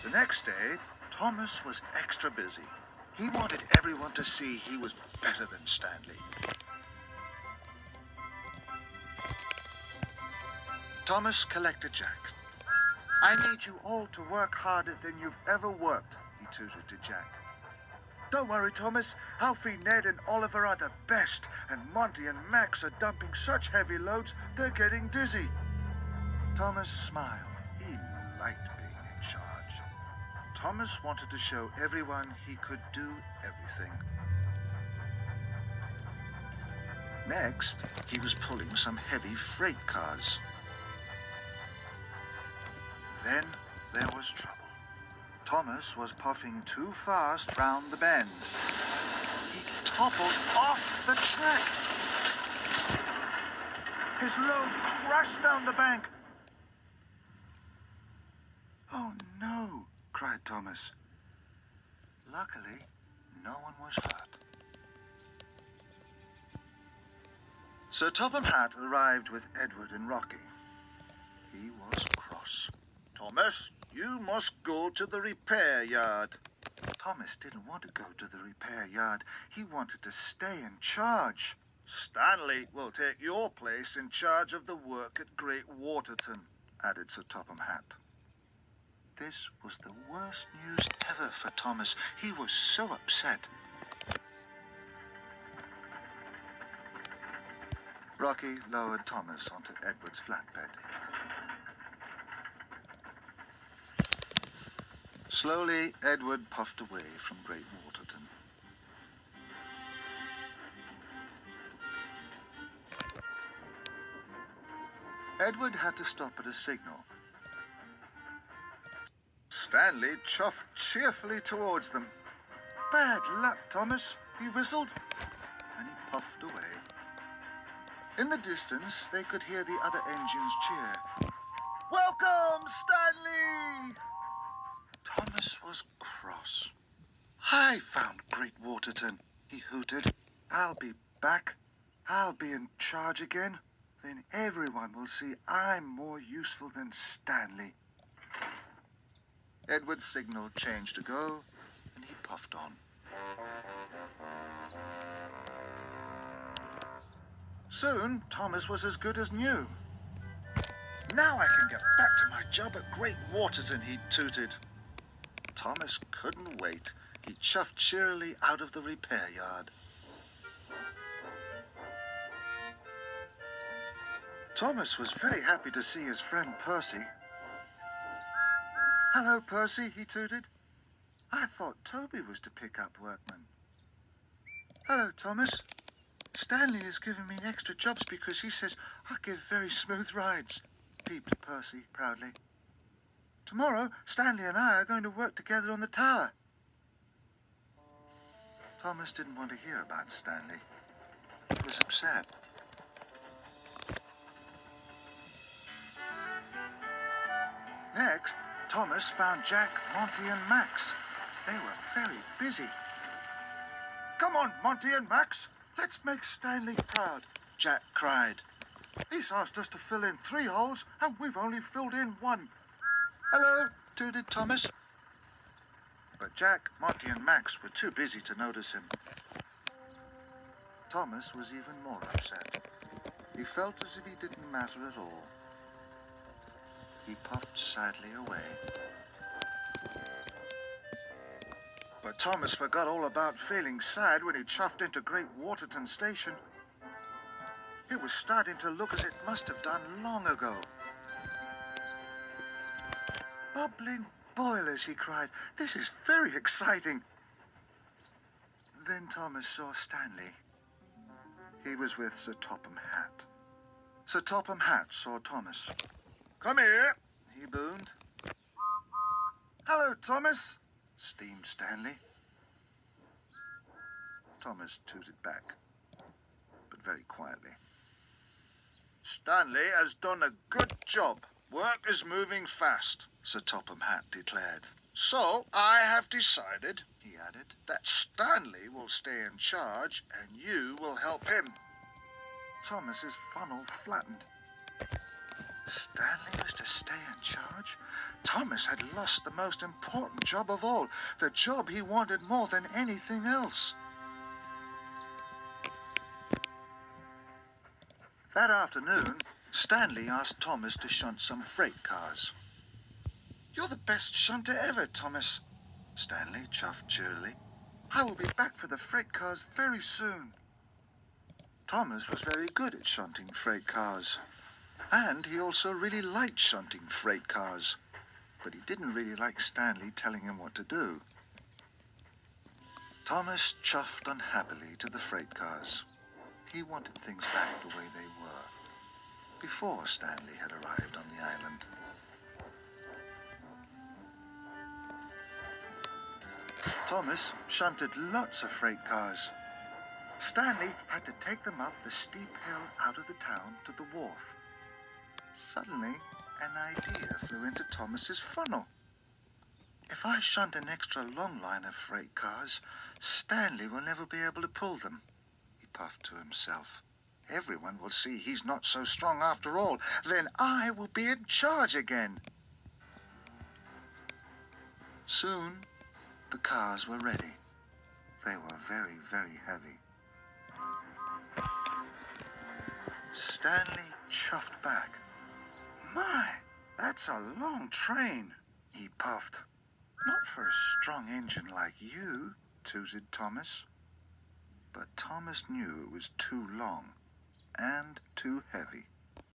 The next day, Thomas was extra busy. He wanted everyone to see he was better than Stanley. Thomas collected Jack. "I need you all to work harder than you've ever worked," he tutored to Jack. "Don't worry, Thomas. Alfie, Ned, and Oliver are the best, and Monty and Max are dumping such heavy loads they're getting dizzy." Thomas smiled. He liked being in charge. Thomas wanted to show everyone he could do everything. Next, he was pulling some heavy freight cars. Then there was trouble. Thomas was puffing too fast round the bend. He toppled off the track. His load crashed down the bank. "Oh no," cried Thomas. Luckily, no one was hurt. Sir Topham Hatt arrived with Edward and Rocky. He was cross. "Thomas, you must go to the repair yard." Thomas didn't want to go to the repair yard. He wanted to stay in charge. "Stanley will take your place in charge of the work at Great Waterton," added Sir Topham Hatt. This was the worst news ever for Thomas. He was so upset. Rocky lowered Thomas onto Edward's flatbed. Slowly, Edward puffed away from Great Waterton. Edward had to stop at a signal. Stanley chuffed cheerfully towards them. "Bad luck, Thomas," he whistled, and he puffed away. In the distance, they could hear the other engines cheer. "Welcome, Stanley!" Thomas was cross. "I found Great Waterton," he hooted. "I'll be back. I'll be in charge again. Then everyone will see I'm more useful than Stanley." Edward's signal changed to go, and he puffed on. Soon, Thomas was as good as new. "Now I can get back to my job at Great Waterton," he tooted. Thomas couldn't wait. He chuffed cheerily out of the repair yard. Thomas was very happy to see his friend Percy. "Hello, Percy," he tooted. "I thought Toby was to pick up workmen." "Hello, Thomas. Stanley has given me extra jobs because he says I give very smooth rides," peeped Percy proudly. "Tomorrow, Stanley and I are going to work together on the tower." Thomas didn't want to hear about Stanley. He was upset. Next, Thomas found Jack, Monty, and Max. They were very busy. "Come on, Monty and Max. Let's make Stanley proud," Jack cried. "He's asked us to fill in 3 holes, and we've only filled in 1. "Hello," tooted Thomas. But Jack, Monty, and Max were too busy to notice him. Thomas was even more upset. He felt as if he didn't matter at all. He puffed sadly away. But Thomas forgot all about feeling sad when he chuffed into Great Waterton Station. It was starting to look as it must have done long ago. "Bubbling boilers," he cried. "This is very exciting." Then Thomas saw Stanley. He was with Sir Topham Hatt. Sir Topham Hatt saw Thomas. "Come here," he boomed. "Hello, Thomas," steamed Stanley. Thomas tooted back, but very quietly. "Stanley has done a good job. Work is moving fast," Sir Topham Hatt declared. "So I have decided," he added, "that Stanley will stay in charge and you will help him." Thomas's funnel flattened. Stanley was to stay in charge? Thomas had lost the most important job of all, the job he wanted more than anything else. That afternoon, Stanley asked Thomas to shunt some freight cars. "You're the best shunter ever, Thomas," Stanley chuffed cheerily. "I will be back for the freight cars very soon." Thomas was very good at shunting freight cars. And he also really liked shunting freight cars. But he didn't really like Stanley telling him what to do. Thomas chuffed unhappily to the freight cars. He wanted things back the way they were, before Stanley had arrived on the island. Thomas shunted lots of freight cars. Stanley had to take them up the steep hill out of the town to the wharf. Suddenly, an idea flew into Thomas's funnel. "If I shunt an extra long line of freight cars, Stanley will never be able to pull them," he puffed to himself. "Everyone will see he's not so strong after all. Then I will be in charge again." Soon, the cars were ready. They were very, very heavy. Stanley chuffed back. "My, that's a long train," he puffed. "Not for a strong engine like you," tooted Thomas. But Thomas knew it was too long and too heavy.